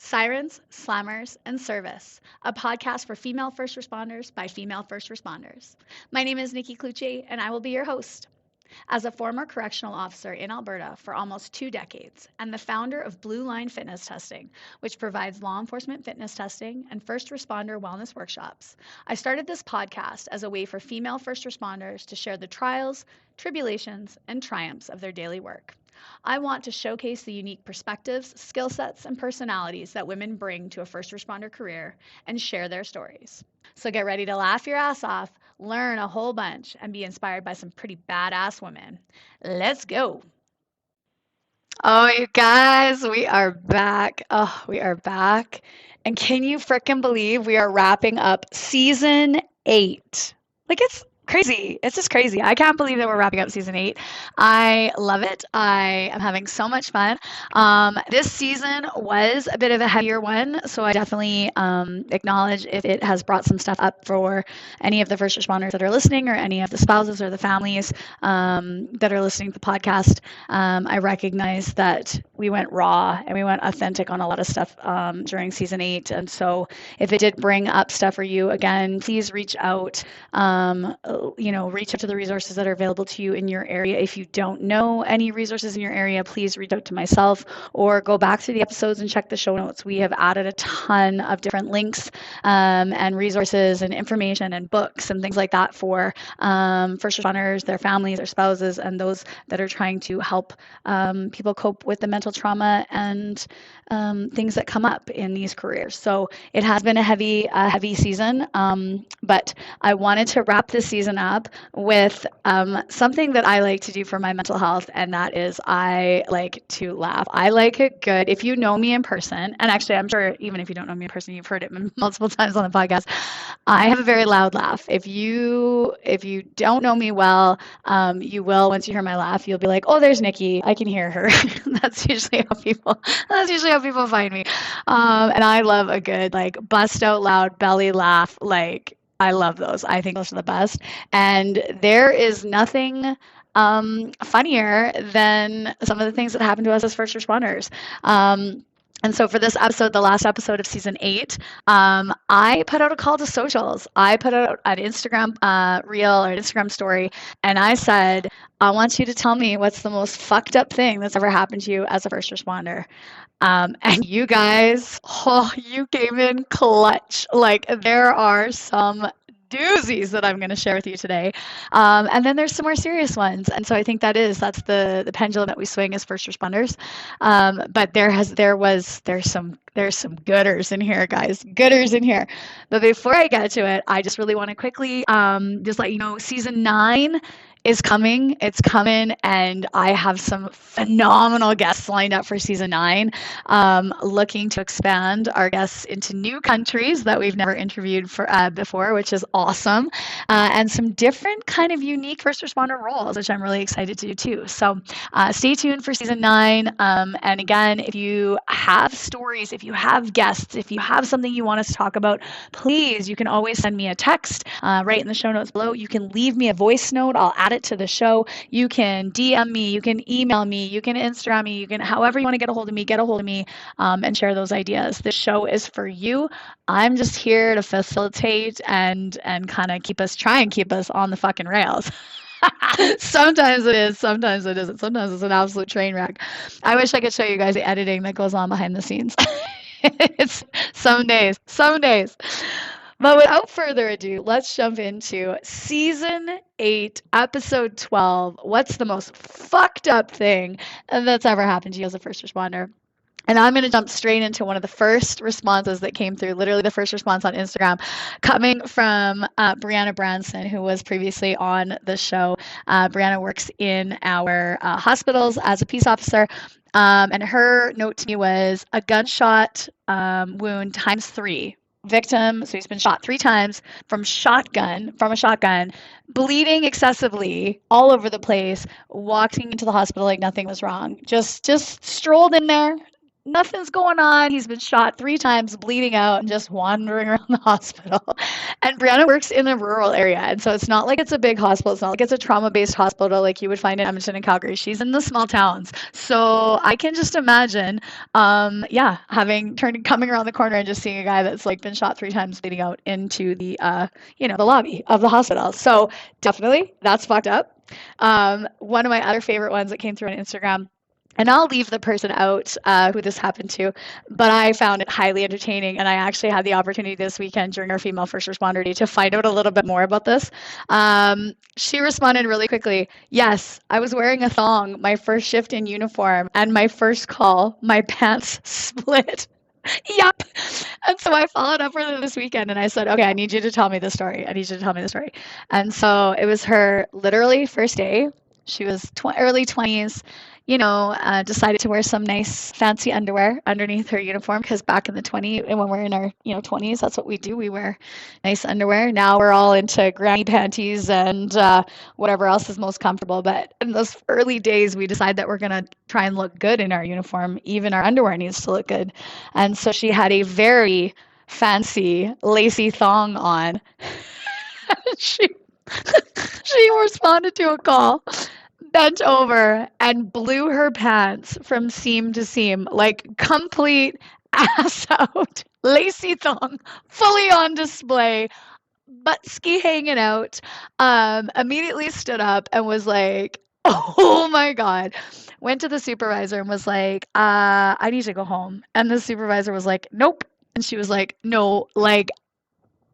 Sirens, Slammers, and Service, a podcast for female first responders by female first responders. My name is Nikki Cloutier, and I will be your host. As a former correctional officer in Alberta for almost 2 decades and the founder of Blue Line Fitness Testing, which provides law enforcement fitness testing and first responder wellness workshops, I started this podcast as a way for female first responders to share the trials, tribulations, and triumphs of their daily work. I want to showcase the unique perspectives, skill sets, and personalities that women bring to a first responder career and share their stories. So get ready to laugh your ass off, learn a whole bunch, and be inspired by some pretty badass women. Let's go. Oh, you guys, we are back. Oh, we are back. And can you frickin' believe we are wrapping up season 8? Like, it's crazy. It's just crazy. I can't believe that we're wrapping up season 8. I love it. I am having so much fun. This season was a bit of a heavier one, so I definitely acknowledge if it has brought some stuff up for any of the first responders that are listening or any of the spouses or the families that are listening to the podcast. I recognize that we went raw and we went authentic on a lot of stuff during season 8. And so if it did bring up stuff for you, again, please reach out. Reach out to the resources that are available to you in your area. If you don't know any resources in your area, please reach out to myself or go back to the episodes and check the show notes. We have added a ton of different links and resources and information and books and things like that for first responders, their families, their spouses, and those that are trying to help people cope with the mental trauma and things that come up in these careers. So it has been a heavy season, but I wanted to wrap this season up with something that I like to do for my mental health, and that is I like to laugh. I like it good. If you know me in person, and actually I'm sure even if you don't know me in person, you've heard it multiple times on the podcast, I have a very loud laugh. If you don't know me well, you will once you hear my laugh, you'll be like, oh, there's Nikki. I can hear her. That's usually how people find me. And I love a good like bust out loud belly laugh. Like I love those. I think those are the best. And there is nothing funnier than some of the things that happen to us as first responders. And so for this episode, the last episode of season 8, I put out a call to socials. I put out an Instagram reel or an Instagram story, and I said, I want you to tell me what's the most fucked up thing that's ever happened to you as a first responder. And you guys, you came in clutch. Like there are some doozies that I'm going to share with you today. And then there's some more serious ones. And so I think that's the pendulum that we swing as first responders. But there's some gooders in here, guys, gooders in here. But before I get to it, I just really want to quickly just let you know, season 9 is coming. It's coming, and I have some phenomenal guests lined up for season 9. Looking to expand our guests into new countries that we've never interviewed before, which is awesome, and some different kind of unique first responder roles, which I'm really excited to do too. So stay tuned for season 9. And again, if you have stories, if you have guests, if you have something you want us to talk about, please, you can always send me a text right in the show notes below. You can leave me a voice note. I'll add it to the show. You can DM me, you can email me, you can Instagram me, you can however you want to get a hold of me, and share those ideas. This show is for you. I'm just here to facilitate and kind of keep us on the fucking rails. Sometimes it is, sometimes it isn't. Sometimes it's an absolute train wreck. I wish I could show you guys the editing that goes on behind the scenes. It's some days. But without further ado, let's jump into season 8, episode 12. What's the most fucked up thing that's ever happened to you as a first responder? And I'm going to jump straight into one of the first responses that came through, literally the first response on Instagram, coming from Brianna Branson, who was previously on the show. Brianna works in our hospitals as a peace officer. And her note to me was a gunshot wound times 3. Victim, so he's been shot 3 times from a shotgun, bleeding excessively all over the place, walking into the hospital like nothing was wrong. Just strolled in there, nothing's going on. He's been shot 3 times, bleeding out, and just wandering around the hospital. And Brianna works in a rural area. And so it's not like it's a big hospital. It's not like it's a trauma-based hospital like you would find in Edmonton and Calgary. She's in the small towns. So I can just imagine, coming around the corner and just seeing a guy that's like been shot 3 times bleeding out into the lobby of the hospital. So definitely that's fucked up. One of my other favorite ones that came through on Instagram, and I'll leave the person out who this happened to, but I found it highly entertaining. And I actually had the opportunity this weekend during our Female First Responder Day to find out a little bit more about this. She responded really quickly. Yes, I was wearing a thong, my first shift in uniform, and my first call, my pants split. Yep. And so I followed up with her this weekend and I said, okay, I need you to tell me the story. And so it was her literally first day. She was early 20s, decided to wear some nice fancy underwear underneath her uniform, because back in the 20s, and when we're in our 20s, that's what we do. We wear nice underwear. Now we're all into granny panties and whatever else is most comfortable. But in those early days, we decided that we're going to try and look good in our uniform. Even our underwear needs to look good. And so she had a very fancy lacy thong on. she responded to a call, bent over and blew her pants from seam to seam, like complete ass out, lacy thong, fully on display, butt ski hanging out. Immediately stood up and was like, oh my God. Went to the supervisor and was like, I need to go home. And the supervisor was like, nope. And she was like, no, like,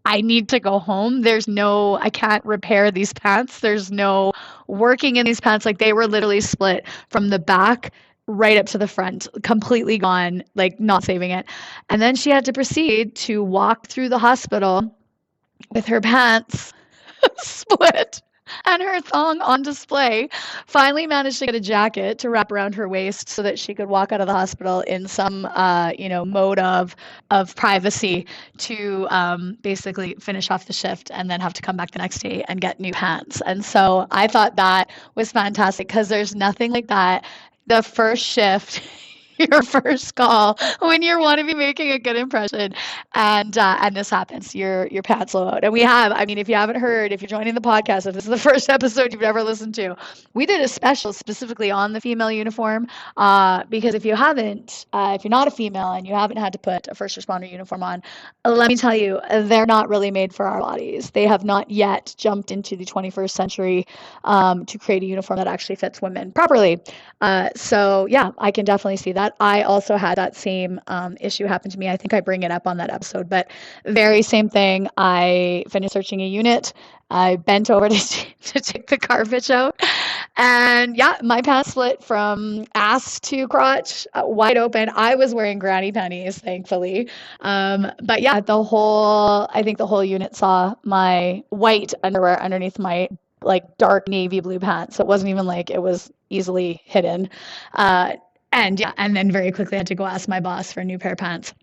I need to go home. I can't repair these pants. There's no working in these pants. Like, they were literally split from the back right up to the front, completely gone, like not saving it. And then she had to proceed to walk through the hospital with her pants split and her thong on display. Finally managed to get a jacket to wrap around her waist so that she could walk out of the hospital in some mode of privacy to basically finish off the shift and then have to come back the next day and get new pants. And so I thought that was fantastic, because there's nothing like that. The first shift, your first call, when you want to be making a good impression, and this happens, your pants blow out. And we have, I mean, if you haven't heard, if you're joining the podcast, if this is the first episode you've ever listened to, we did a special specifically on the female uniform, because if you're not a female and you haven't had to put a first responder uniform on, let me tell you, they're not really made for our bodies. They have not yet jumped into the 21st century to create a uniform that actually fits women properly. So yeah, I can definitely see that. I also had that same issue happen to me. I think I bring it up on that episode, but very same thing. I finished searching a unit. I bent over to take the garbage out, and yeah, my pants split from ass to crotch, wide open. I was wearing granny panties, thankfully. But yeah, I think the whole unit saw my white underwear underneath my like dark navy blue pants. So it wasn't even like it was easily hidden. And then very quickly I had to go ask my boss for a new pair of pants.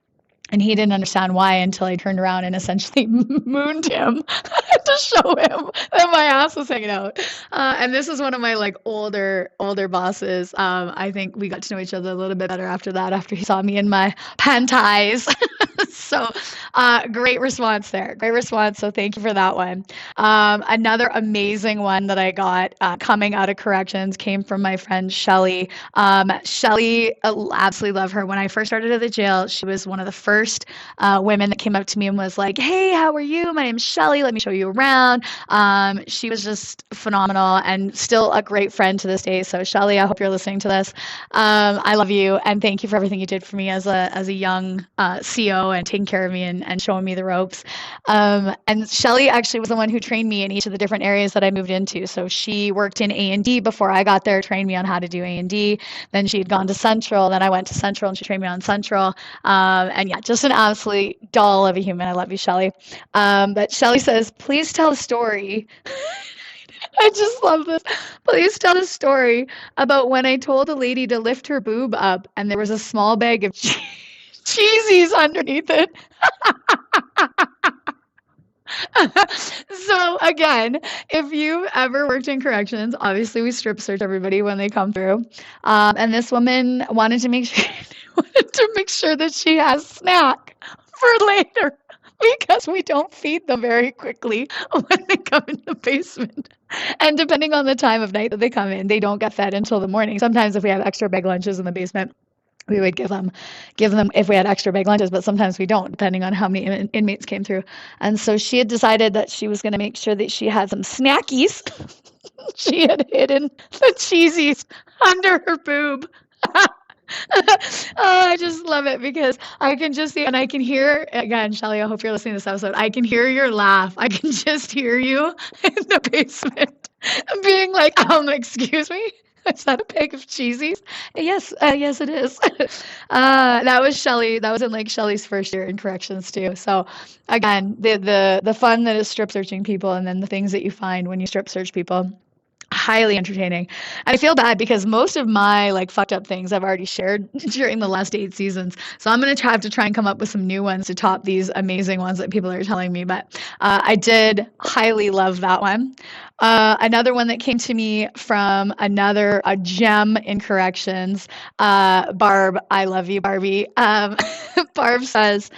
And he didn't understand why until I turned around and essentially mooned him to show him that my ass was hanging out. And this is one of my like older bosses. I think we got to know each other a little bit better after that, after he saw me in my panties. So great response there. Great response. So thank you for that one. Another amazing one that I got coming out of corrections came from my friend Shelly. Shelly, absolutely love her. When I first started at the jail, she was one of the first women that came up to me and was like, hey, how are you? My name's Shelly. Let me show you around. She was just phenomenal and still a great friend to this day. So Shelly, I hope you're listening to this. I love you and thank you for everything you did for me as a young CO and taking care of me and showing me the ropes. And Shelly actually was the one who trained me in each of the different areas that I moved into. So she worked in A&D before I got there, trained me on how to do A&D. Then she had gone to Central. Then I went to Central and she trained me on Central. And yeah, just an absolute doll of a human. I love you, Shelly. But Shelly says, please tell a story. I just love this. Please tell a story about when I told a lady to lift her boob up and there was a small bag of cheesies underneath it. So again, if you've ever worked in corrections, obviously we strip search everybody when they come through. And this woman wanted to make sure to make sure that she has snack for later because we don't feed them very quickly when they come in the basement. And depending on the time of night that they come in, they don't get fed until the morning. Sometimes if we have extra big lunches in the basement, we would give them if we had extra big lunches, but sometimes we don't, depending on how many inmates came through. And so she had decided that she was going to make sure that she had some snackies. She had hidden the cheesies under her boob. Oh, I just love it because I can just see and I can hear again, Shelly. I hope you're listening to this episode. I can hear your laugh. I can just hear you in the basement being like, excuse me. Is that a bag of cheesies? Yes, yes, it is. That was Shelly. That was in like Shelly's first year in corrections too. So, again, the fun that is strip searching people, and then the things that you find when you strip search people, highly entertaining. I feel bad because most of my like fucked up things I've already shared during the last 8 seasons. So I'm going to have to try and come up with some new ones to top these amazing ones that people are telling me. But I did highly love that one. Another one that came to me from a gem in corrections, Barb. I love you, Barbie. Barb says,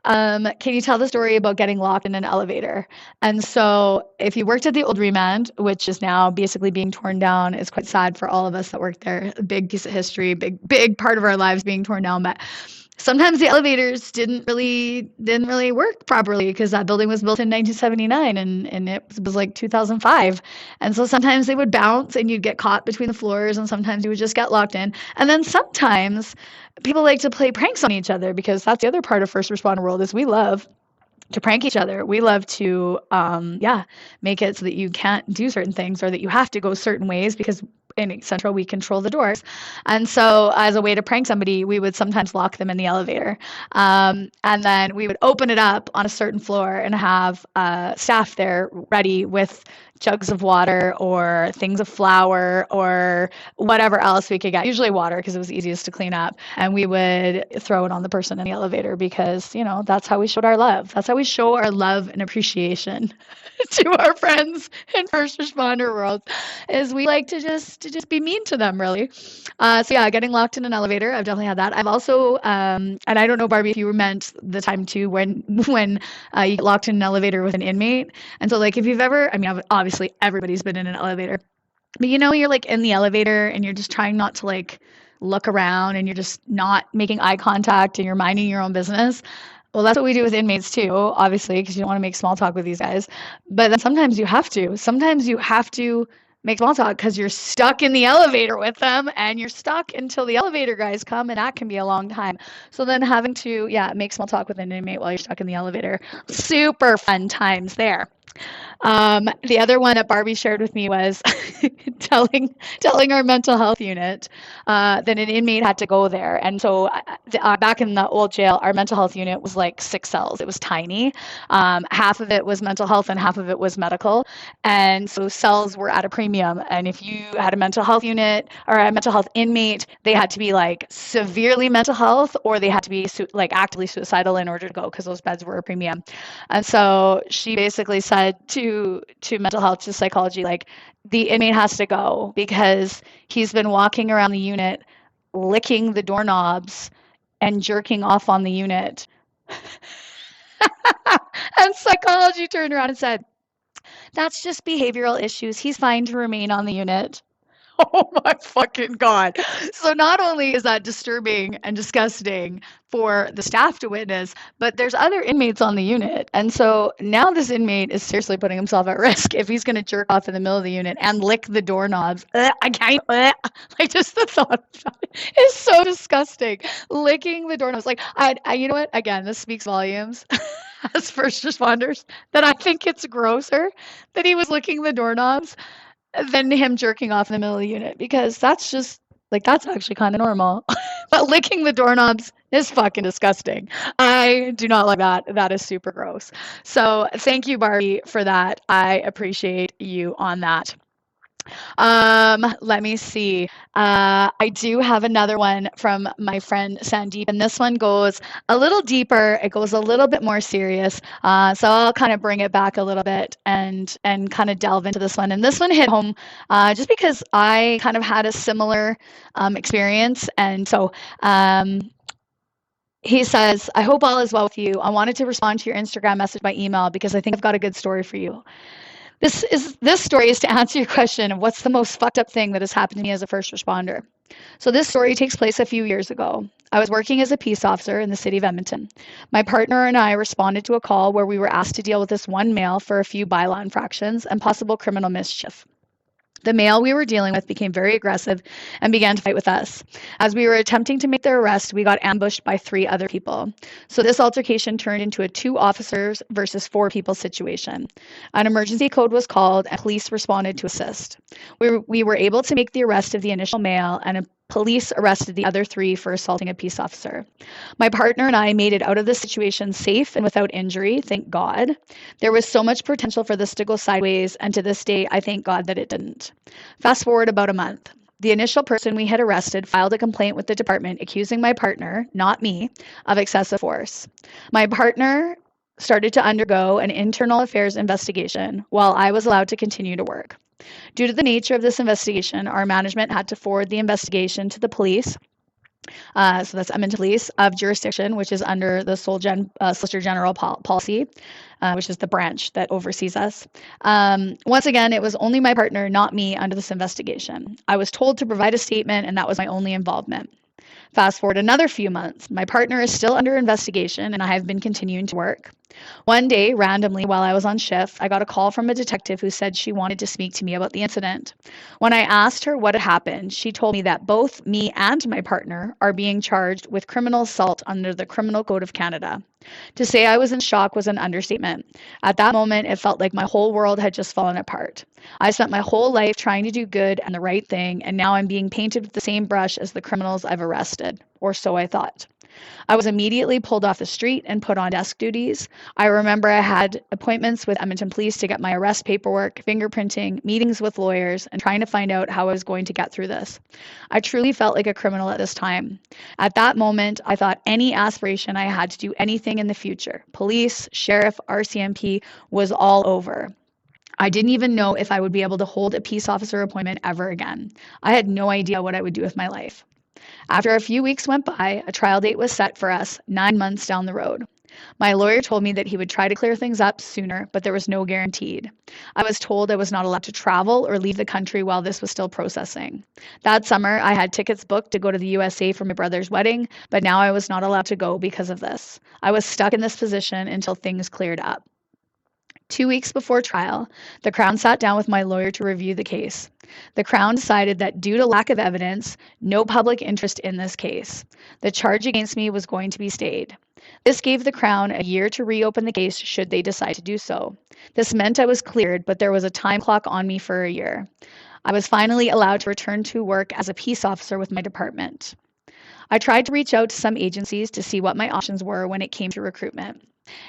can you tell the story about getting locked in an elevator? And so if you worked at the old remand, which is now basically being torn down, it's quite sad for all of us that worked there. A big piece of history, big part of our lives being torn down. But sometimes the elevators didn't really work properly because that building was built in 1979 and it was like 2005. And so sometimes they would bounce and you'd get caught between the floors, and sometimes you would just get locked in. And then sometimes people like to play pranks on each other, because that's the other part of first responder world is we love to prank each other. We love to make it so that you can't do certain things or that you have to go certain ways, because in Central we control the doors. And so as a way to prank somebody, we would sometimes lock them in the elevator. And then we would open it up on a certain floor and have staff there ready with jugs of water or things of flour or whatever else we could get, usually water because it was easiest to clean up, and we would throw it on the person in the elevator because that's how we showed our love. That's how we show our love and appreciation to our friends in first responder world, is we like to just be mean to them, really. So yeah, getting locked in an elevator, I've definitely had that. I've also and I don't know, Barbie, if you meant the time too when you get locked in an elevator with an inmate. And so like if you've ever, obviously everybody's been in an elevator, but you're like in the elevator and you're just trying not to like look around and you're just not making eye contact and you're minding your own business. Well, that's what we do with inmates too, obviously, because you don't want to make small talk with these guys. But then sometimes you have to. Sometimes you have to make small talk because you're stuck in the elevator with them and you're stuck until the elevator guys come, and that can be a long time. So then having to, make small talk with an inmate while you're stuck in the elevator, super fun times there. The other one that Barbie shared with me was telling our mental health unit that an inmate had to go there. And so back in the old jail, our mental health unit was like 6 cells. It was tiny. Half of it was mental health and half of it was medical. And so cells were at a premium. And if you had a mental health unit or a mental health inmate, they had to be like severely mental health, or they had to be like actively suicidal in order to go, because those beds were a premium. And so she basically said to mental health, to psychology, like, the inmate has to go because he's been walking around the unit licking the doorknobs and jerking off on the unit. And psychology turned around and said, that's just behavioral issues. He's fine to remain on the unit. Oh my fucking God. So not only is that disturbing and disgusting for the staff to witness, but there's other inmates on the unit. And so now this inmate is seriously putting himself at risk if he's going to jerk off in the middle of the unit and lick the doorknobs. I can't, like, just the thought of that is so disgusting. Licking the doorknobs. Like, I you know what? Again, this speaks volumes as first responders, that I think it's grosser that he was licking the doorknobs than him jerking off in the middle of the unit, because that's just like, that's actually kind of normal. But licking the doorknobs is fucking disgusting. I do not like that. That is super gross. So thank you, Barbie, for that. I appreciate you on that. Let me see. I do have another one from my friend Sandeep, and this one goes a little deeper. It goes a little bit more serious. So I'll kind of bring it back a little bit and kind of delve into this one. And this one hit home just because I kind of had a similar experience. And so He says, I hope all is well with you. I wanted to respond to your Instagram message by email because I think I've got a good story for you. This story is to answer your question of what's the most fucked up thing that has happened to me as a first responder. So this story takes place a few years ago. I was working as a peace officer in the city of Edmonton. My partner and I responded to a call where we were asked to deal with this one male for a few bylaw infractions and possible criminal mischief. The male we were dealing with became very aggressive and began to fight with us. As we were attempting to make their arrest, we got ambushed by 3 other people. So this altercation turned into a 2 officers versus 4 people situation. An emergency code was called and police responded to assist. We were able to make the arrest of the initial male, and police arrested the other 3 for assaulting a peace officer. My partner and I made it out of the situation safe and without injury, thank God. There was so much potential for this to go sideways, and to this day, I thank God that it didn't. Fast forward about a month. The initial person we had arrested filed a complaint with the department accusing my partner, not me, of excessive force. My partner started to undergo an internal affairs investigation while I was allowed to continue to work. Due to the nature of this investigation, our management had to forward the investigation to the police. So that's Edmonton Police of jurisdiction, which is under the Solicitor General policy, which is the branch that oversees us. Once again, it was only my partner, not me, under this investigation. I was told to provide a statement, and that was my only involvement. Fast forward another few months. My partner is still under investigation, and I have been continuing to work. One day, randomly, while I was on shift, I got a call from a detective who said she wanted to speak to me about the incident. When I asked her what had happened, she told me that both me and my partner are being charged with criminal assault under the Criminal Code of Canada. To say I was in shock was an understatement. At that moment, it felt like my whole world had just fallen apart. I spent my whole life trying to do good and the right thing, and now I'm being painted with the same brush as the criminals I've arrested, or so I thought. I was immediately pulled off the street and put on desk duties. I remember I had appointments with Edmonton Police to get my arrest paperwork, fingerprinting, meetings with lawyers, and trying to find out how I was going to get through this. I truly felt like a criminal at this time. At that moment, I thought any aspiration I had to do anything in the future, police, sheriff, RCMP, was all over. I didn't even know if I would be able to hold a peace officer appointment ever again. I had no idea what I would do with my life. After a few weeks went by, a trial date was set for us 9 months down the road. My lawyer told me that he would try to clear things up sooner, but there was no guaranteed. I was told I was not allowed to travel or leave the country while this was still processing. That summer, I had tickets booked to go to the USA for my brother's wedding, but now I was not allowed to go because of this. I was stuck in this position until things cleared up. 2 weeks before trial, the Crown sat down with my lawyer to review the case. The Crown decided that due to lack of evidence, no public interest in this case, the charge against me was going to be stayed. This gave the Crown a year to reopen the case should they decide to do so. This meant I was cleared, but there was a time clock on me for a year. I was finally allowed to return to work as a peace officer with my department. I tried to reach out to some agencies to see what my options were when it came to recruitment.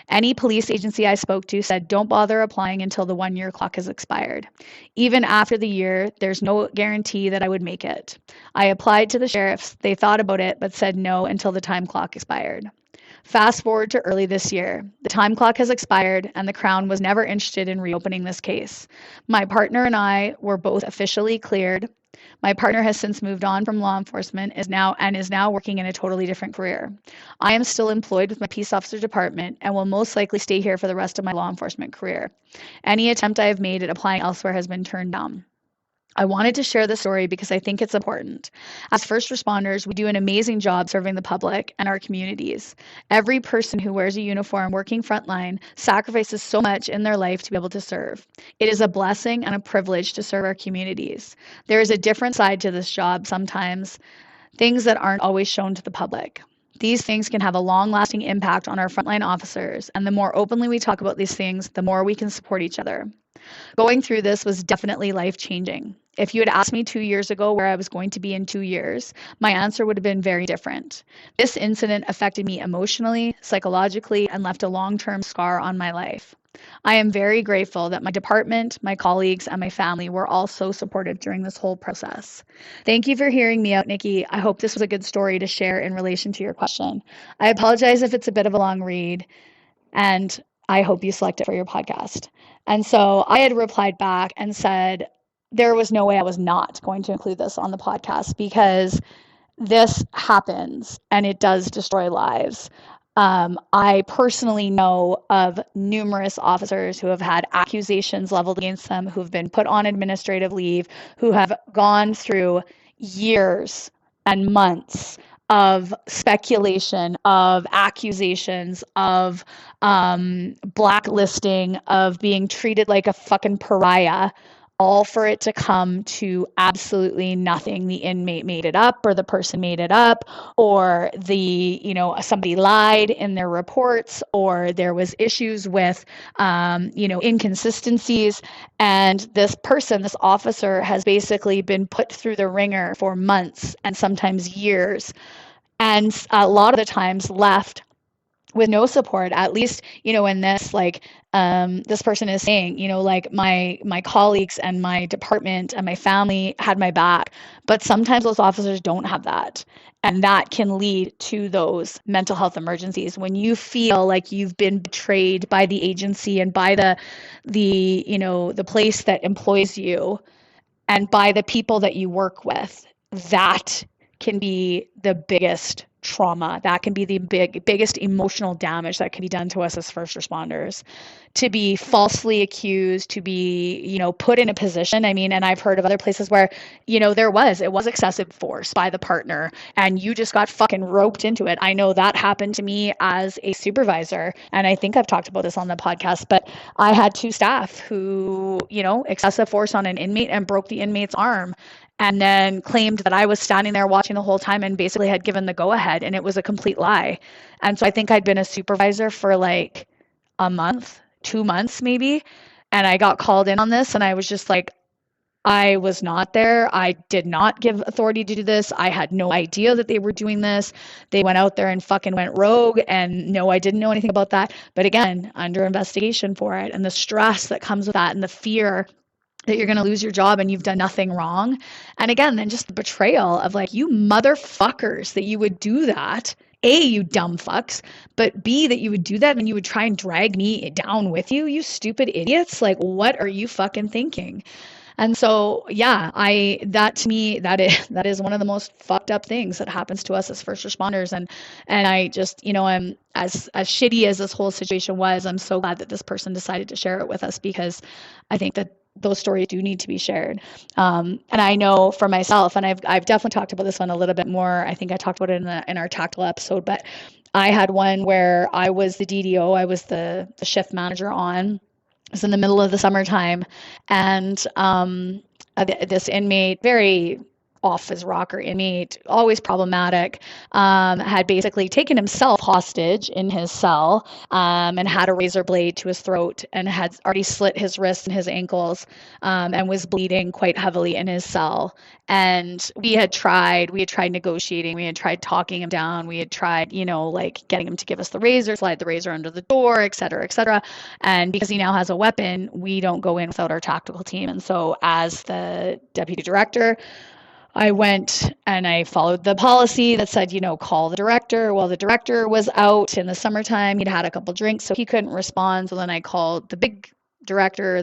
Any police agency I spoke to said don't bother applying until the 1-year clock has expired. Even after the year, there's no guarantee that I would make it. I applied to the sheriffs. They thought about it, but said no until the time clock expired. Fast forward to early this year. The time clock has expired, and the Crown was never interested in reopening this case. My partner and I were both officially cleared. My partner has since moved on from law enforcement is now working in a totally different career. I am still employed with my peace officer department and will most likely stay here for the rest of my law enforcement career. Any attempt I have made at applying elsewhere has been turned down. I wanted to share this story because I think it's important. As first responders, we do an amazing job serving the public and our communities. Every person who wears a uniform working frontline sacrifices so much in their life to be able to serve. It is a blessing and a privilege to serve our communities. There is a different side to this job sometimes, things that aren't always shown to the public. These things can have a long-lasting impact on our frontline officers, and the more openly we talk about these things, the more we can support each other. Going through this was definitely life-changing. If you had asked me 2 years ago where I was going to be in 2 years, my answer would have been very different. This incident affected me emotionally, psychologically, and left a long-term scar on my life. I am very grateful that my department, my colleagues, and my family were all so supportive during this whole process. Thank you for hearing me out, Nikki. I hope this was a good story to share in relation to your question. I apologize if it's a bit of a long read, and I hope you select it for your podcast. And so I had replied back and said, there was no way I was not going to include this on the podcast because this happens and it does destroy lives. I personally know of numerous officers who have had accusations leveled against them, who've been put on administrative leave, who have gone through years and months of speculation, of accusations, of blacklisting, of being treated like a fucking pariah, all for it to come to absolutely nothing. The inmate made it up, or the person made it up, or somebody lied in their reports, or there was issues with, inconsistencies. And this officer has basically been put through the ringer for months and sometimes years. And a lot of the times left with no support, at least, in this, this person is saying, my colleagues and my department and my family had my back, but sometimes those officers don't have that. And that can lead to those mental health emergencies when you feel like you've been betrayed by the agency and by the place that employs you and by the people that you work with. That can be the biggest trauma. That can be the biggest emotional damage that can be done to us as first responders. To be falsely accused, to be, put in a position. I mean, and I've heard of other places where, it was excessive force by the partner and you just got fucking roped into it. I know that happened to me as a supervisor. And I think I've talked about this on the podcast, but I had 2 staff who, excessive force on an inmate and broke the inmate's arm, and then claimed that I was standing there watching the whole time and basically had given the go-ahead, and it was a complete lie. And so I think I'd been a supervisor for like a month, 2 months maybe, and I got called in on this, and I was just like, I was not there. I did not give authority to do this. I had no idea that they were doing this. They went out there and fucking went rogue, and no, I didn't know anything about that. But again, under investigation for it, and the stress that comes with that, and the fear that you're going to lose your job and you've done nothing wrong. And again, then just the betrayal of like, you motherfuckers, that you would do that. A, you dumb fucks, but B, that you would do that and you would try and drag me down with you, you stupid idiots. Like, what are you fucking thinking? And so, yeah, that to me, that is one of the most fucked up things that happens to us as first responders. And I just, I'm as shitty as this whole situation was, I'm so glad that this person decided to share it with us, because I think that those stories do need to be shared. And I know for myself, and I've definitely talked about this one a little bit more. I think I talked about it in our tactical episode, but I had one where I was the DDO, I was the shift manager on. It was in the middle of the summertime, and this inmate, very off his rocker inmate, always problematic, had basically taken himself hostage in his cell, and had a razor blade to his throat and had already slit his wrists and his ankles, and was bleeding quite heavily in his cell. And we had tried negotiating, we had tried talking him down, we had tried, getting him to give us the razor, slide the razor under the door, et cetera, et cetera. And because he now has a weapon, we don't go in without our tactical team. And so as the deputy director, I went and I followed the policy that said, call the director. Well, the director was out in the summertime. He'd had a couple drinks, so he couldn't respond. So then I called the big director,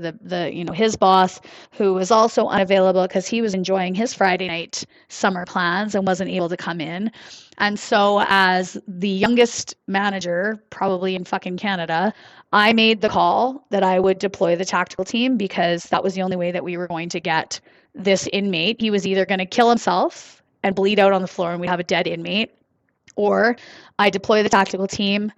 his boss, who was also unavailable because he was enjoying his Friday night summer plans and wasn't able to come in. And so as the youngest manager, probably in fucking Canada, I made the call that I would deploy the tactical team, because that was the only way that we were going to get this inmate. He was either going to kill himself and bleed out on the floor and we'd have a dead inmate, or I deploy the tactical team.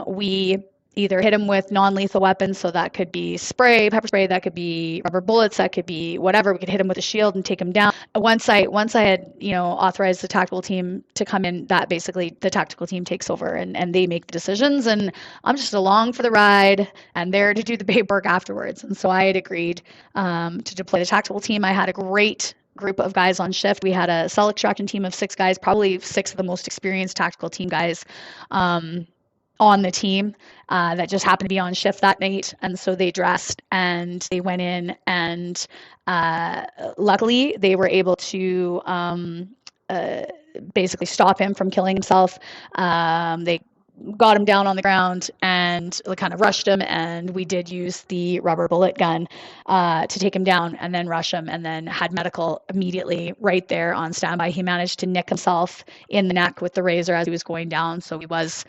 We either hit him with non-lethal weapons, so that could be pepper spray, that could be rubber bullets, that could be whatever. We could hit him with a shield and take him down. Once I had, authorized the tactical team to come in, that basically the tactical team takes over and they make the decisions, and I'm just along for the ride and there to do the paperwork afterwards. And so I had agreed to deploy the tactical team. I had a great group of guys on shift. We had a cell extraction team of 6 guys, probably 6 of the most experienced tactical team guys on the team that just happened to be on shift that night. And so they dressed and they went in, and luckily they were able to basically stop him from killing himself. They got him down on the ground and kind of rushed him, and we did use the rubber bullet gun to take him down and then rush him, and then had medical immediately right there on standby. He managed to nick himself in the neck with the razor as he was going down, so he was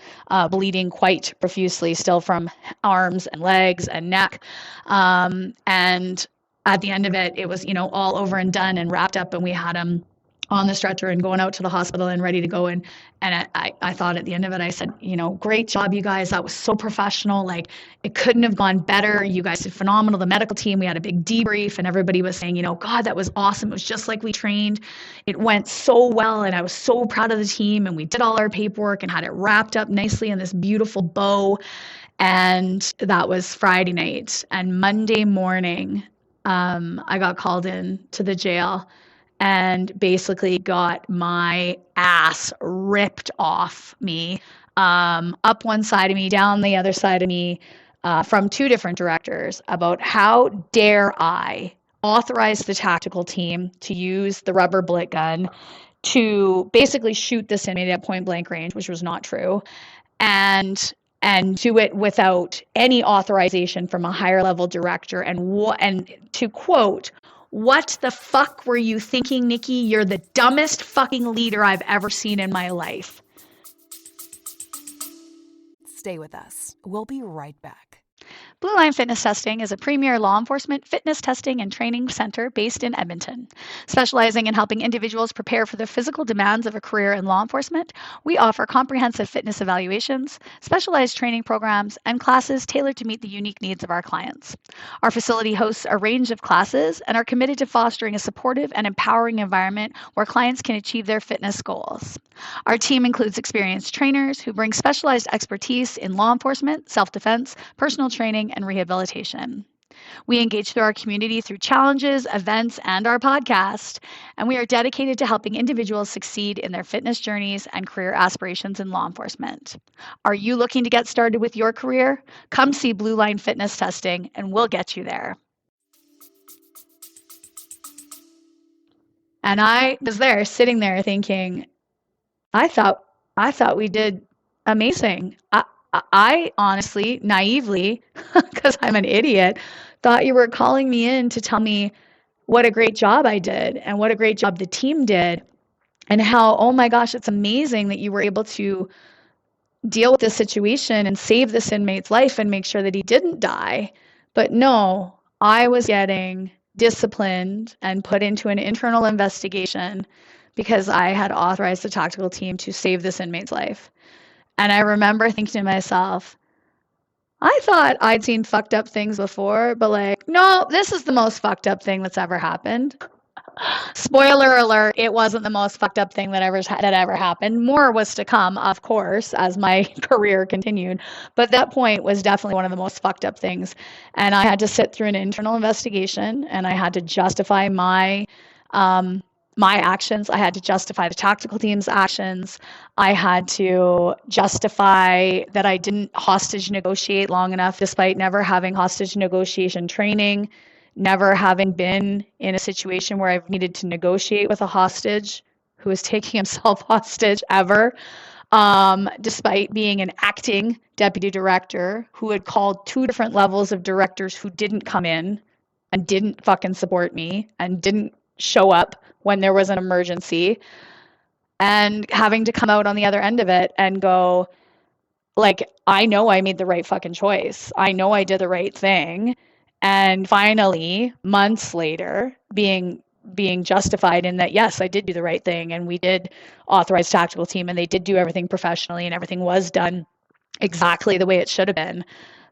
bleeding quite profusely still from arms and legs and neck. And at the end of it, it was, all over and done and wrapped up, and we had him on the stretcher and going out to the hospital and ready to go. And I thought at the end of it, I said, great job, you guys. That was so professional. Like, it couldn't have gone better. You guys did phenomenal. The medical team, we had a big debrief, and everybody was saying, God, that was awesome. It was just like we trained. It went so well, and I was so proud of the team. And we did all our paperwork and had it wrapped up nicely in this beautiful bow. And that was Friday night. And Monday morning, I got called in to the jail and basically got my ass ripped off me, up one side of me, down the other side of me, from two different directors, about how dare I authorize the tactical team to use the rubber bullet gun to basically shoot this inmate at point blank range, which was not true, and do it without any authorization from a higher level director. And to quote, "What the fuck were you thinking, Nikki? You're the dumbest fucking leader I've ever seen in my life." Stay with us. We'll be right back. Blue Line Fitness Testing is a premier law enforcement fitness testing and training center based in Edmonton. Specializing in helping individuals prepare for the physical demands of a career in law enforcement, we offer comprehensive fitness evaluations, specialized training programs, and classes tailored to meet the unique needs of our clients. Our facility hosts a range of classes and are committed to fostering a supportive and empowering environment where clients can achieve their fitness goals. Our team includes experienced trainers who bring specialized expertise in law enforcement, self-defense, personal training, and rehabilitation. We engage through our community through challenges, events, and our podcast, and we are dedicated to helping individuals succeed in their fitness journeys and career aspirations in law enforcement. Are you looking to get started with your career? Come see Blue Line Fitness Testing, and we'll get you there. And I was there, sitting there thinking, I thought we did amazing. I honestly, naively, because I'm an idiot, thought you were calling me in to tell me what a great job I did and what a great job the team did, and how, oh my gosh, it's amazing that you were able to deal with this situation and save this inmate's life and make sure that he didn't die. But no, I was getting disciplined and put into an internal investigation because I had authorized the tactical team to save this inmate's life. And I remember thinking to myself, I thought I'd seen fucked up things before, but no, this is the most fucked up thing that's ever happened. Spoiler alert, it wasn't the most fucked up thing that ever happened. More was to come, of course, as my career continued. But that point was definitely one of the most fucked up things. And I had to sit through an internal investigation, and I had to justify my actions. I had to justify the tactical team's actions. I had to justify that I didn't hostage negotiate long enough, despite never having hostage negotiation training, never having been in a situation where I've needed to negotiate with a hostage who is taking himself hostage ever, despite being an acting deputy director who had called two different levels of directors who didn't come in and didn't fucking support me and didn't show up when there was an emergency, and having to come out on the other end of it and go, I know I made the right fucking choice. I know I did the right thing. And finally, months later, being justified in that, yes, I did do the right thing, and we did authorize tactical team, and they did do everything professionally, and everything was done exactly the way it should have been.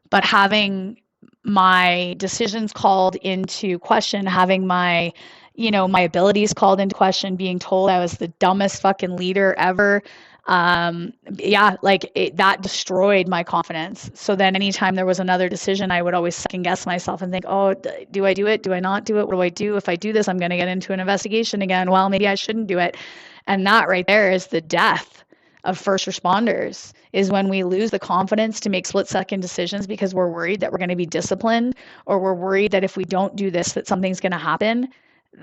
But having my decisions called into question, having my abilities called into question, being told I was the dumbest fucking leader ever. That destroyed my confidence. So then anytime there was another decision, I would always second guess myself and think, oh, do I do it? Do I not do it? What do I do? If I do this, I'm going to get into an investigation again. Well, maybe I shouldn't do it. And that right there is the death of first responders, is when we lose the confidence to make split-second decisions because we're worried that we're going to be disciplined, or we're worried that if we don't do this, that something's going to happen.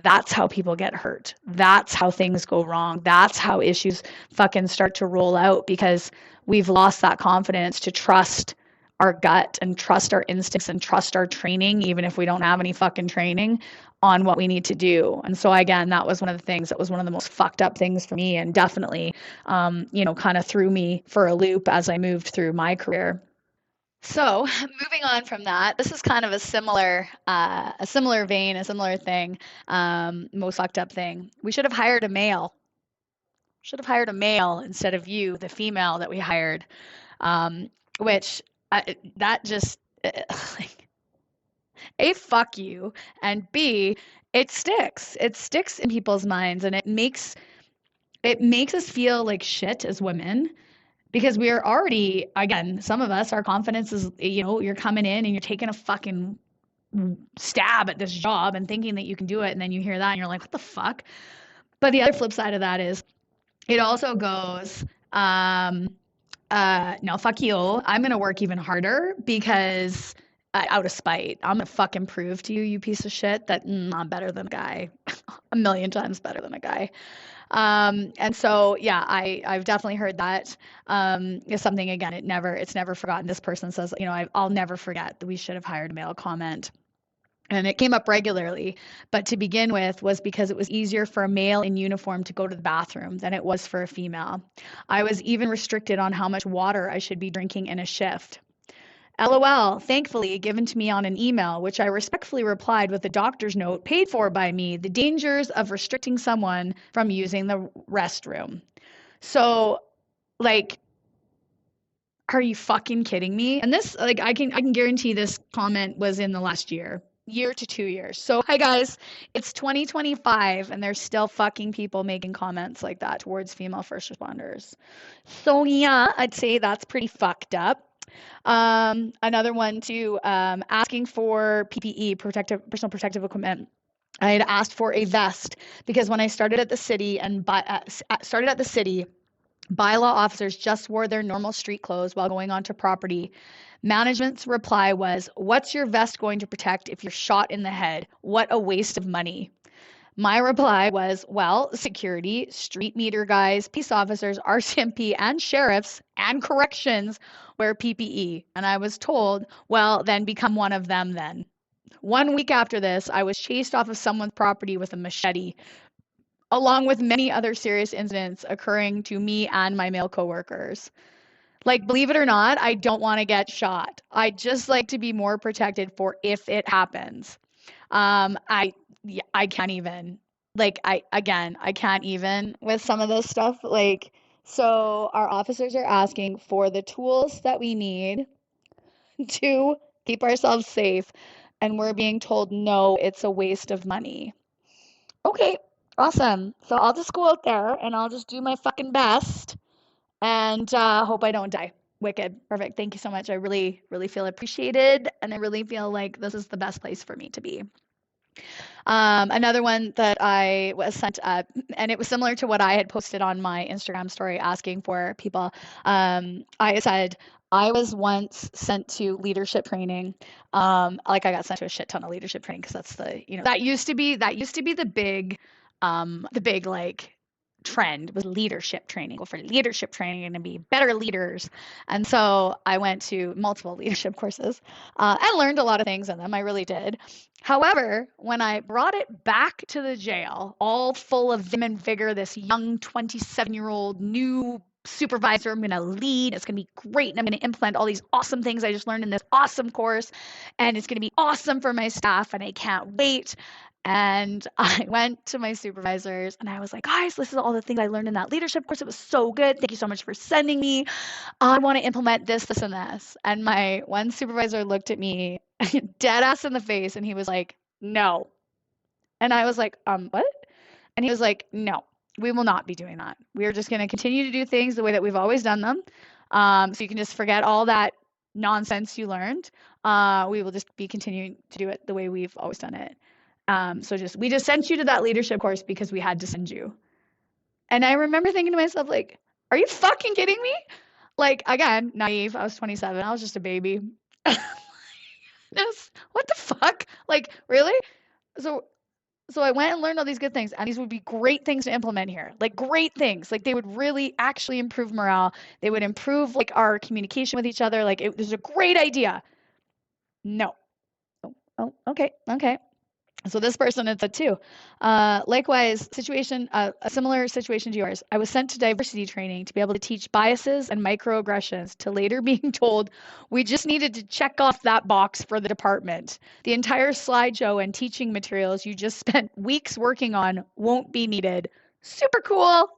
that's how people get hurt. That's how things go wrong. That's how issues fucking start to roll out because we've lost that confidence to trust our gut and trust our instincts and trust our training, even if we don't have any fucking training on what we need to do. And so, again, that was one of the things that was one of the most fucked up things for me and definitely, kind of threw me for a loop as I moved through my career. So, moving on from that, this is kind of a similar vein, a similar thing, most fucked up thing. We should have hired a male. Should have hired a male instead of you, the female that we hired. Which that just like a fuck you, and B, it sticks. It sticks in people's minds, and it makes us feel like shit as women because we are already, again, some of us, our confidence is, you're coming in and you're taking a fucking stab at this job and thinking that you can do it. And then you hear that and you're like, what the fuck? But the other flip side of that is it also goes, no, fuck you. I'm going to work even harder because out of spite, I'm going to fucking prove to you, you piece of shit, that I'm better than a guy, a million times better than a guy. And so, yeah, I've definitely heard that. Is something, again, it's never forgotten. This person says, I'll never forget that we should have hired a male comment. And it came up regularly, but to begin with was because it was easier for a male in uniform to go to the bathroom than it was for a female. I was even restricted on how much water I should be drinking in a shift. LOL, thankfully given to me on an email, which I respectfully replied with a doctor's note paid for by me, the dangers of restricting someone from using the restroom. So, like, are you fucking kidding me? And this, like, I can guarantee this comment was in the last year to 2 years. So, hi guys, it's 2025 and there's still fucking people making comments like that towards female first responders. So, yeah, I'd say that's pretty fucked up. Another one too, asking for PPE, personal protective equipment. I had asked for a vest because when I started at the city bylaw officers just wore their normal street clothes while going onto property. Management's reply was, "What's your vest going to protect if you're shot in the head? What a waste of money." My reply was, well, security, street meter guys, peace officers, RCMP, and sheriffs and corrections wear PPE. And I was told, well, then become one of them then. 1 week after this, I was chased off of someone's property with a machete, along with many other serious incidents occurring to me and my male coworkers. Like, believe it or not, I don't want to get shot. I just like to be more protected for if it happens. I can't even. Like, I can't even with some of this stuff. Like, so our officers are asking for the tools that we need to keep ourselves safe, and we're being told, no, it's a waste of money. Okay, awesome. So I'll just go out there and I'll just do my fucking best and hope I don't die. Wicked. Perfect. Thank you so much. I really, really feel appreciated, and I really feel like this is the best place for me to be. Another one that I was sent up, and it was similar to what I had posted on my Instagram story asking for people. I said, I was once sent to leadership training. Like I got sent to a shit ton of leadership training because that's that used to be the big like trend was leadership training. Go for leadership training and to be better leaders. And so I went to multiple leadership courses and learned a lot of things in them. I really did. However, when I brought it back to the jail, all full of vim and vigor, this young 27-year-old new supervisor, I'm going to lead. It's going to be great. And I'm going to implement all these awesome things I just learned in this awesome course. And it's going to be awesome for my staff. And I can't wait. And I went to my supervisors and I was like, guys, this is all the things I learned in that leadership course. It was so good. Thank you so much for sending me. I want to implement this, this, and this. And my one supervisor looked at me dead ass in the face and he was like, no. And I was like, what? And he was like, no, we will not be doing that. We are just going to continue to do things the way that we've always done them. So you can just forget all that nonsense you learned. We will just be continuing to do it the way we've always done it. We just sent you to that leadership course because we had to send you. And I remember thinking to myself, like, are you fucking kidding me? Like, again, naive. I was 27. I was just a baby. What the fuck? Like, really? So So I went and learned all these good things, and these would be great things to implement here. Like great things. Like they would really actually improve morale. They would improve like our communication with each other. Like it was a great idea. No. Oh, okay, okay. So this person had said too. Likewise, a similar situation to yours. I was sent to diversity training to be able to teach biases and microaggressions to later being told we just needed to check off that box for the department. The entire slideshow and teaching materials you just spent weeks working on won't be needed. Super cool.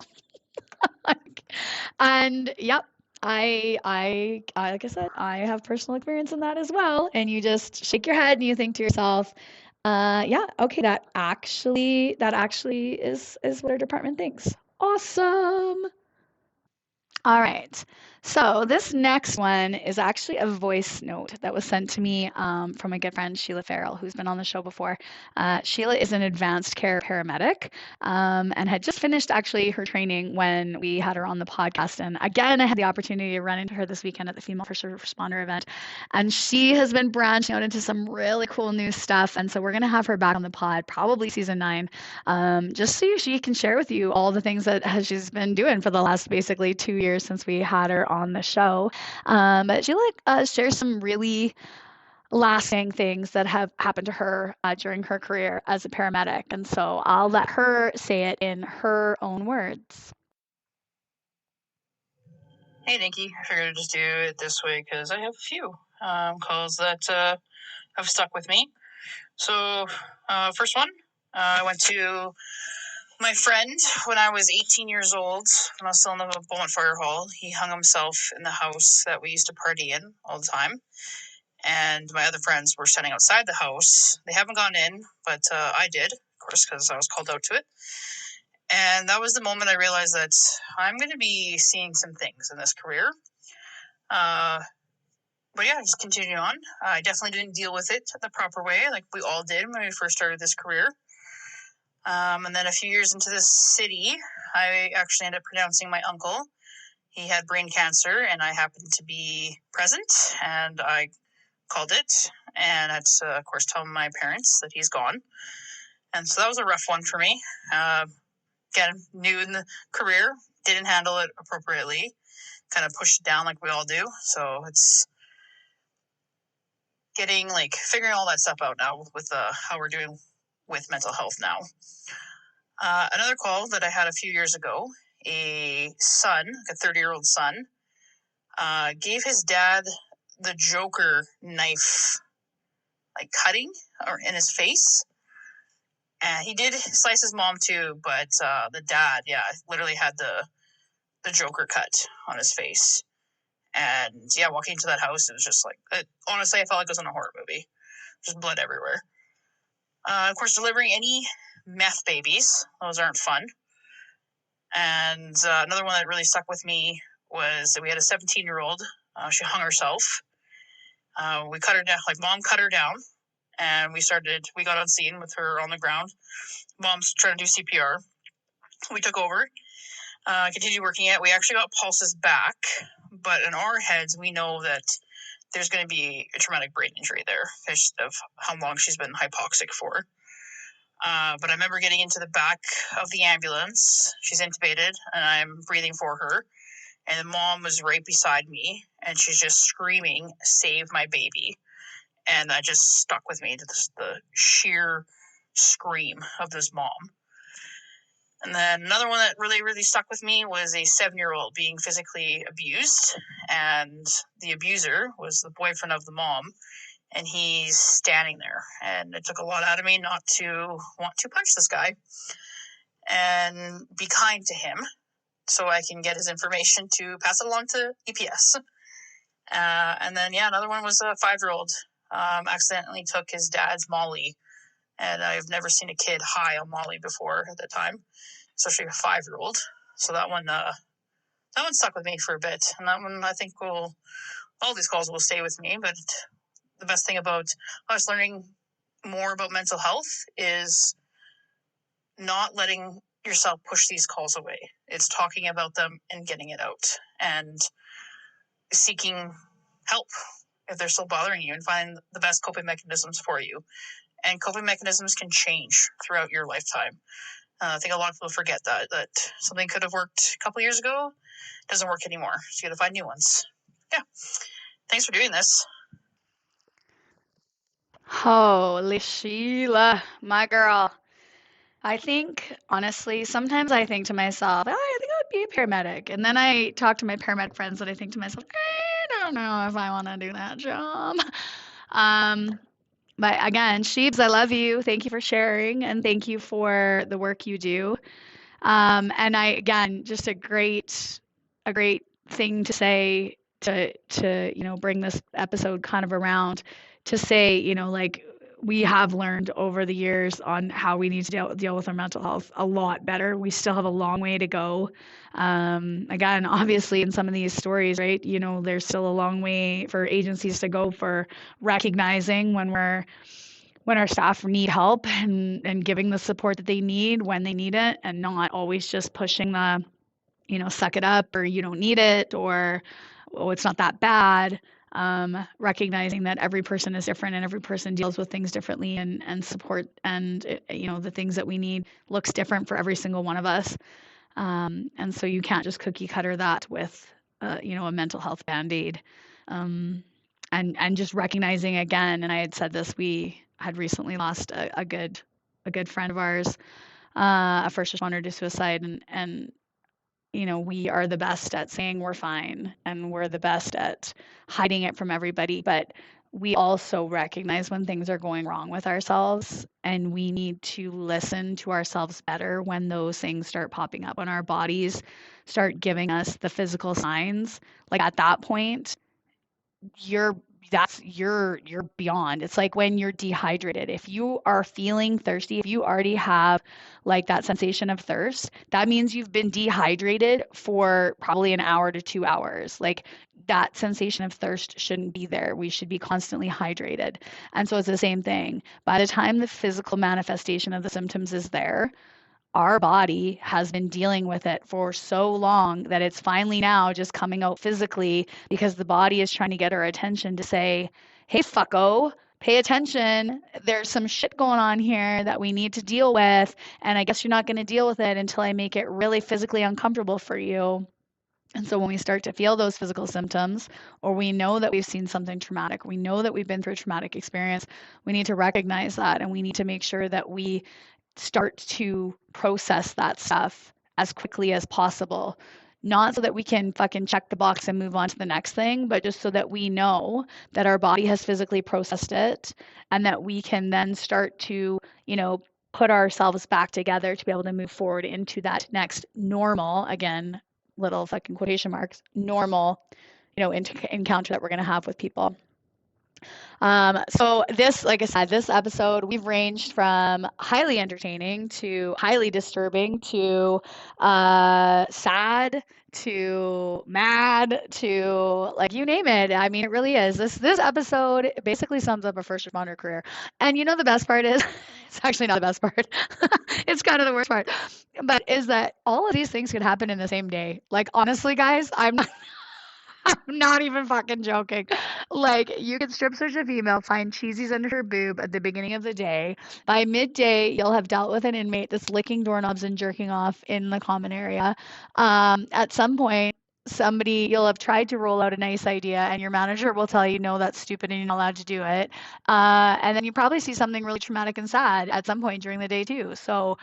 And yep, like I said, I have personal experience in that as well. And you just shake your head and you think to yourself, yeah, okay, that actually is what our department thinks. Awesome. All right. So this next one is actually a voice note that was sent to me from a good friend, Sheila Farrell, who's been on the show before. Sheila is an advanced care paramedic and had just finished actually her training when we had her on the podcast. And again, I had the opportunity to run into her this weekend at the Female First Responder event. And she has been branching out into some really cool new stuff. And so we're going to have her back on the pod, probably season 9, just so she can share with you all the things that she's been doing for the last basically 2 years since we had her on the show. But she shares some really lasting things that have happened to her during her career as a paramedic. And so I'll let her say it in her own words. Hey, Nikki. I figured I'd just do it this way because I have a few calls that have stuck with me. So, first one, I went to my friend when I was 18 years old, when I was still in the Beaumont Fire Hall. He hung himself in the house that we used to party in all the time. And my other friends were standing outside the house. They haven't gone in, but I did, of course, because I was called out to it. And that was the moment I realized that I'm going to be seeing some things in this career. But yeah, just continuing on. I definitely didn't deal with it the proper way, like we all did when we first started this career. And then a few years into this city, I actually ended up pronouncing my uncle. He had brain cancer, and I happened to be present, and I called it, and had to, of course, tell my parents that he's gone. And so that was a rough one for me. Again, new in the career, didn't handle it appropriately, kind of pushed it down like we all do. So it's figuring all that stuff out now with how we're doing with mental health now. Another call that I had a few years ago, a son, a 30-year-old son, gave his dad the Joker knife, cutting or in his face. And he did slice his mom too, but the dad, literally had the Joker cut on his face. And yeah, walking into that house, it was just honestly, I felt like it was in a horror movie. Just blood everywhere. Of course, delivering any meth babies, those aren't fun. And another one that really stuck with me was that we had a 17-year-old. She hung herself. We cut her down, mom cut her down, and we got on scene with her on the ground. Mom's trying to do CPR. We took over, continued working it. We actually got pulses back, but in our heads, we know that there's going to be a traumatic brain injury there because of how long she's been hypoxic for. But I remember getting into the back of the ambulance. She's intubated, and I'm breathing for her. And the mom was right beside me, and she's just screaming, "Save my baby." And that just stuck with me, the sheer scream of this mom. And then another one that really, really stuck with me was a 7-year-old being physically abused. And the abuser was the boyfriend of the mom. And he's standing there. And it took a lot out of me not to want to punch this guy and be kind to him so I can get his information to pass it along to EPS. And then, another one was a 5-year-old accidentally took his dad's Molly. And I've never seen a kid high on Molly before at the time, especially a 5-year-old. So that one stuck with me for a bit. And that one, I think, all these calls will stay with me. But the best thing about us learning more about mental health is not letting yourself push these calls away. It's talking about them and getting it out and seeking help if they're still bothering you and find the best coping mechanisms for you. and coping mechanisms can change throughout your lifetime. I think a lot of people forget that something could have worked a couple years ago, doesn't work anymore. So you got to find new ones. Yeah. Thanks for doing this. Holy Sheila, my girl. I think, honestly, sometimes I think to myself, oh, I think I would be a paramedic. And then I talk to my paramedic friends and I think to myself, I don't know if I want to do that job. Um, but again, Sheebs, I love you. Thank you for sharing and thank you for the work you do. And again, just a great thing to say to bring this episode kind of around to say, like we have learned over the years on how we need to deal with our mental health a lot better. We still have a long way to go. Again, obviously in some of these stories, right, there's still a long way for agencies to go for recognizing when our staff need help and giving the support that they need when they need it, and not always just pushing the, suck it up, or you don't need it, or, oh, it's not that bad. Recognizing that every person is different and every person deals with things differently, and support and, the things that we need looks different for every single one of us. And so you can't just cookie cutter that with, a mental health Band-Aid. And just recognizing again, and I had said this, we had recently lost a good friend of ours, a first responder to suicide, and we are the best at saying we're fine, and we're the best at hiding it from everybody, but we also recognize when things are going wrong with ourselves, and we need to listen to ourselves better when those things start popping up, when our bodies start giving us the physical signs. Like at that point, you're beyond. It's like when you're dehydrated. If you are feeling thirsty, if you already have like that sensation of thirst, that means you've been dehydrated for probably an hour to 2 hours. Like that sensation of thirst shouldn't be there. We should be constantly hydrated. And so it's the same thing. By the time the physical manifestation of the symptoms is there, our body has been dealing with it for so long that it's finally now just coming out physically, because the body is trying to get our attention to say, hey, fucko, pay attention. There's some shit going on here that we need to deal with. And I guess you're not going to deal with it until I make it really physically uncomfortable for you. And so when we start to feel those physical symptoms, or we know that we've seen something traumatic, we know that we've been through a traumatic experience, we need to recognize that, and we need to make sure that we start to process that stuff as quickly as possible. Not so that we can fucking check the box and move on to the next thing, but just so that we know that our body has physically processed it, and that we can then start to, put ourselves back together to be able to move forward into that next normal, again, little fucking quotation marks, normal, encounter that we're going to have with people. So this, like I said, this episode, we've ranged from highly entertaining to highly disturbing to sad to mad to, like, you name it. I mean, it really is. This episode basically sums up a first responder career. And the best part is, it's actually not the best part. It's kind of the worst part. But is that all of these things could happen in the same day. Like, honestly, guys, I'm not even fucking joking. Like, you can strip search a female, find cheesies under her boob at the beginning of the day. By midday, you'll have dealt with an inmate that's licking doorknobs and jerking off in the common area. At some point, you'll have tried to roll out a nice idea, and your manager will tell you, no, that's stupid and you're not allowed to do it. And then you probably see something really traumatic and sad at some point during the day too. So,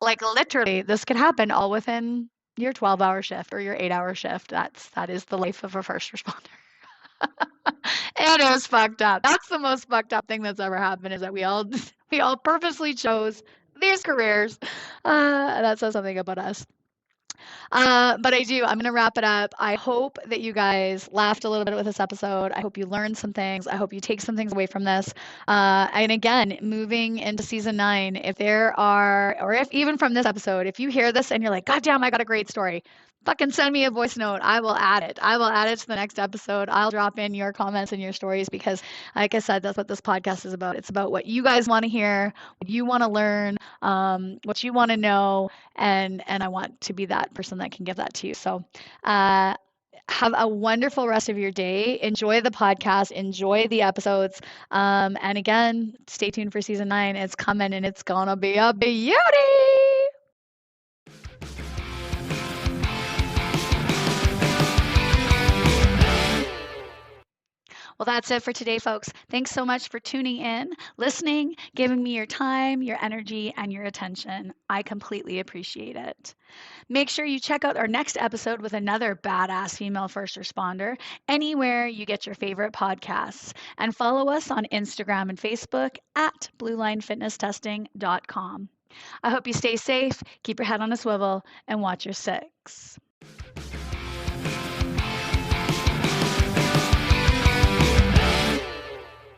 like, literally, this could happen all within your 12-hour shift or your 8-hour shift. That is the life of a first responder. And it was fucked up. That's the most fucked up thing that's ever happened, is that we all purposely chose these careers. That says something about us. But I'm going to wrap it up. I hope that you guys laughed a little bit with this episode. I hope you learned some things. I hope you take some things away from this. And again, moving into season 9, if there are, or if even from this episode, if you hear this and you're like, God damn, I got a great story, fucking send me a voice note. I will add it. I will add it to the next episode. I'll drop in your comments and your stories, because, like I said, that's what this podcast is about. It's about what you guys want to hear, what you want to learn, what you want to know, and I want to be that person that can give that to you. So Have a wonderful rest of your day. Enjoy the podcast, enjoy the episodes. And again, stay tuned for season 9. It's coming and it's going to be a beauty. Well, that's it for today, folks. Thanks so much for tuning in, listening, giving me your time, your energy, and your attention. I completely appreciate it. Make sure you check out our next episode with another badass female first responder anywhere you get your favorite podcasts. And follow us on Instagram and Facebook at bluelinefitnesstesting.com. I hope you stay safe, keep your head on a swivel, and watch your six.